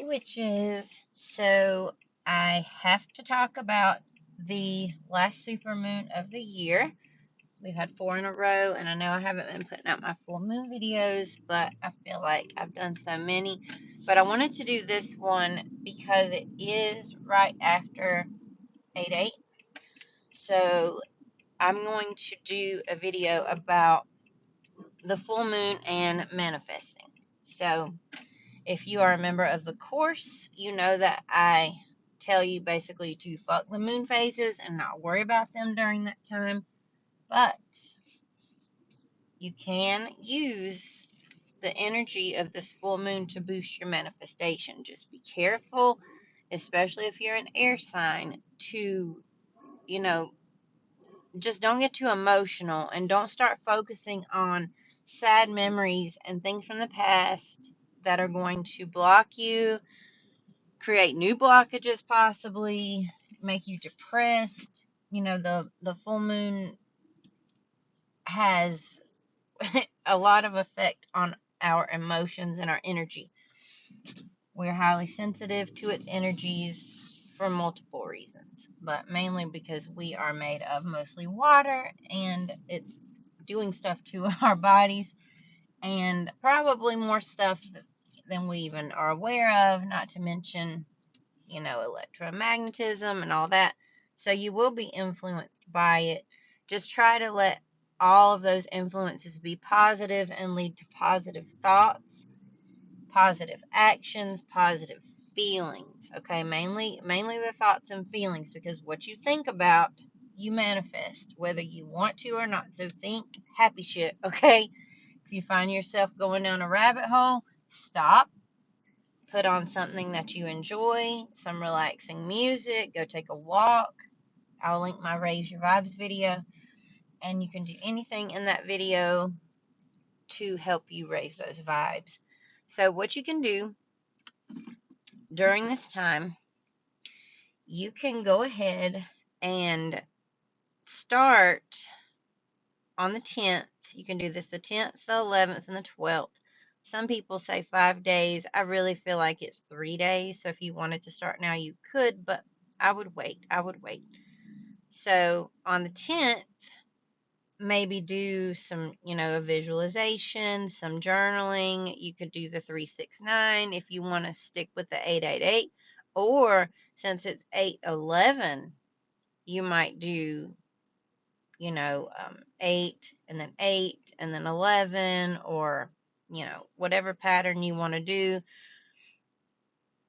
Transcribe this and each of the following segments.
Witches. So I have to talk about the last supermoon of the year. We've had 4 in a row, and I know I haven't been putting out my full moon videos, but I feel like I've done so many. But I wanted to do this one because it is right after 8/8. So I'm going to do a video about the full moon and manifesting. So if you are a member of the course, you know that I tell you basically to fuck the moon phases and not worry about them during that time. But you can use the energy of this full moon to boost your manifestation. Just be careful, especially if you're an air sign, to, you know, just don't get too emotional and don't start focusing on sad memories and things from the past that are going to block you, create new blockages, possibly make you depressed. You know, the full moon has a lot of effect on our emotions and our energy. We're highly sensitive to its energies for multiple reasons, but mainly because we are made of mostly water and it's doing stuff to our bodies, and probably more stuff than we even are aware of, not to mention, you know, electromagnetism and all that. So you will be influenced by it. Just try to let all of those influences be positive and lead to positive thoughts, positive actions, positive feelings. Okay, mainly the thoughts and feelings, because what you think about, you manifest, whether you want to or not. So think happy shit, okay? If you find yourself going down a rabbit hole, stop. Put on something that you enjoy, some relaxing music, go take a walk. I'll link my Raise Your Vibes video, and you can do anything in that video to help you raise those vibes. So what you can do during this time, you can go ahead and start on the 10th. You can do this the 10th, the 11th, and the 12th. Some people say 5 days. I really feel like it's 3 days. So if you wanted to start now, you could, but I would wait. I would wait. So on the 10th, maybe do some, a visualization, some journaling. You could do the 369 if you want to stick with the 888. Or since it's 811, you might do, 8 and then 8 and then 11, or, whatever pattern you want to do,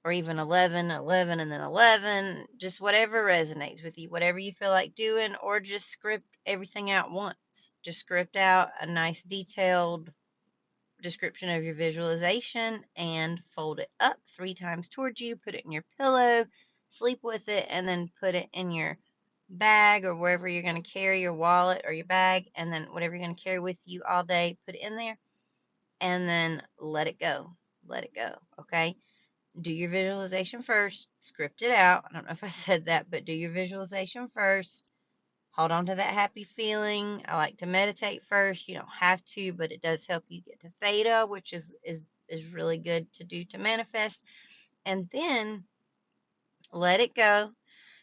or even 11, 11, and then 11, just whatever resonates with you, whatever you feel like doing, or just script everything out once. Just script out a nice detailed description of your visualization and fold it up 3 times towards you, put it in your pillow, sleep with it, and then put it in your bag or wherever you're going to carry your wallet or your bag, and then whatever you're going to carry with you all day, put it in there, and then let it go. Let it go, okay? Do your visualization first, script it out. I don't know if I said that, but do your visualization first. Hold on to that happy feeling. I like to meditate first. You don't have to, but it does help you get to theta, which is really good to do to manifest. And then let it go.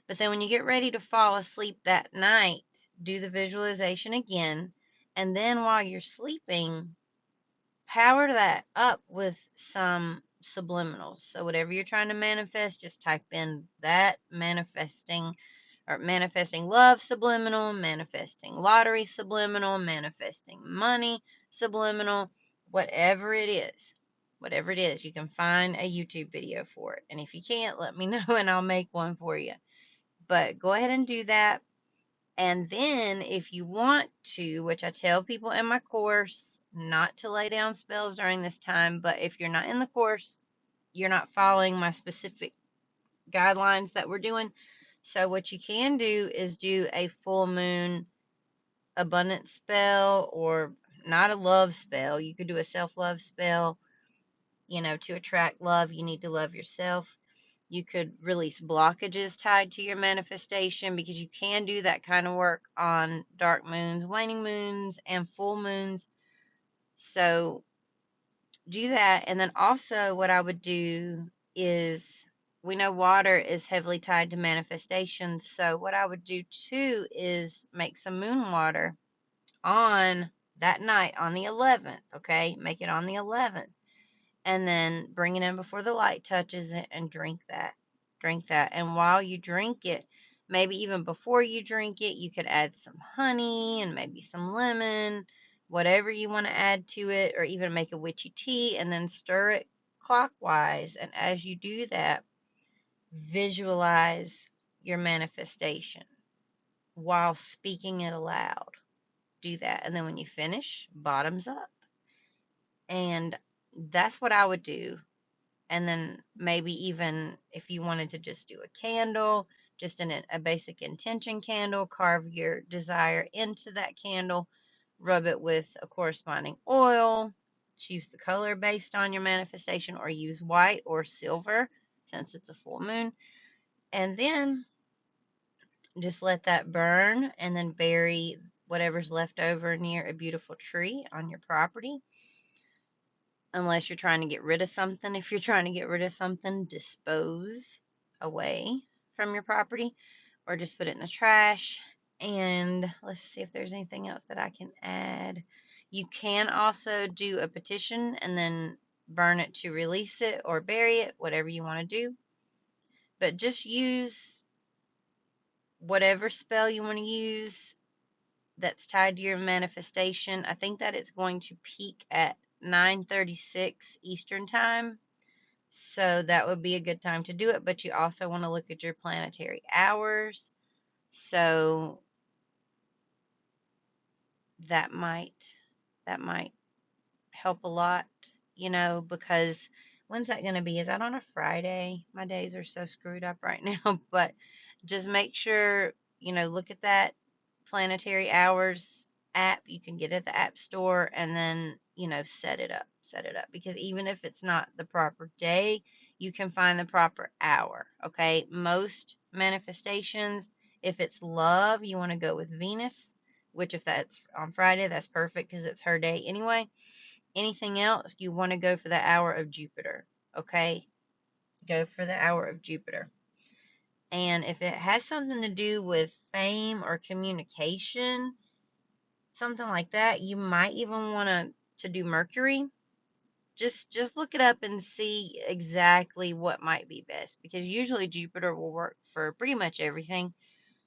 But then when you get ready to fall asleep that night, do the visualization again. And then while you're sleeping, power that up with some subliminals. So whatever you're trying to manifest, just type in that manifesting, or manifesting love subliminal, manifesting lottery subliminal, manifesting money subliminal, whatever it is. Whatever it is, you can find a YouTube video for it. And if you can't, let me know and I'll make one for you. But go ahead and do that. And then if you want to, which I tell people in my course, not to lay down spells during this time, but if you're not in the course, you're not following my specific guidelines that we're doing. So what you can do is do a full moon abundance spell, or not a love spell. You could do a self-love spell. To attract love, you need to love yourself. You could release blockages tied to your manifestation, because you can do that kind of work on dark moons, waning moons, and full moons. So do that. And then also what I would do is, we know water is heavily tied to manifestation. So what I would do too is make some moon water on that night on the 11th. Okay, make it on the 11th, and then bring it in before the light touches it and drink that. Drink that. And while you drink it, maybe even before you drink it, you could add some honey and maybe some lemon, whatever you want to add to it, or even make a witchy tea and then stir it clockwise. And as you do that, visualize your manifestation while speaking it aloud. Do that. And then when you finish, bottoms up. And that's what I would do. And then maybe even if you wanted to just do a candle, just a basic intention candle, carve your desire into that candle, rub it with a corresponding oil, choose the color based on your manifestation, or use white or silver since it's a full moon, and then just let that burn, and then bury whatever's left over near a beautiful tree on your property. Unless you're trying to get rid of something. If you're trying to get rid of something, dispose away from your property or just put it in the trash. And let's see if there's anything else that I can add. You can also do a petition and then burn it to release it or bury it, whatever you want to do. But just use whatever spell you want to use that's tied to your manifestation. I think that it's going to peak at 9:36 Eastern time. So that would be a good time to do it, but you also want to look at your planetary hours. So that might help a lot, because when's that going to be? Is that on a Friday? My days are so screwed up right now, but just make sure, look at that planetary hours app. You can get it at the app store and then, set it up. Because even if it's not the proper day, you can find the proper hour. Okay. Most manifestations, if it's love, you want to go with Venus, which if that's on Friday, that's perfect because it's her day anyway. Anything else, you want to go for the hour of Jupiter. Okay. Go for the hour of Jupiter. And if it has something to do with fame or communication, something like that, you might even want to do Mercury. Just look it up and see exactly what might be best, because usually Jupiter will work for pretty much everything.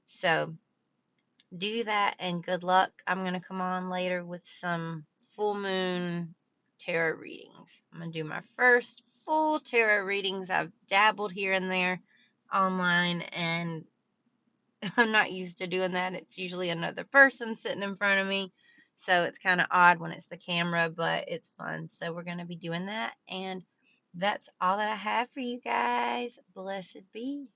So do that and good luck. I'm going to come on later with some full moon tarot readings. I'm going to do my first full tarot readings. I've dabbled here and there online, and I'm not used to doing that. It's usually another person sitting in front of me. So it's kind of odd when it's the camera, but it's fun. So we're going to be doing that. And that's all that I have for you guys. Blessed be.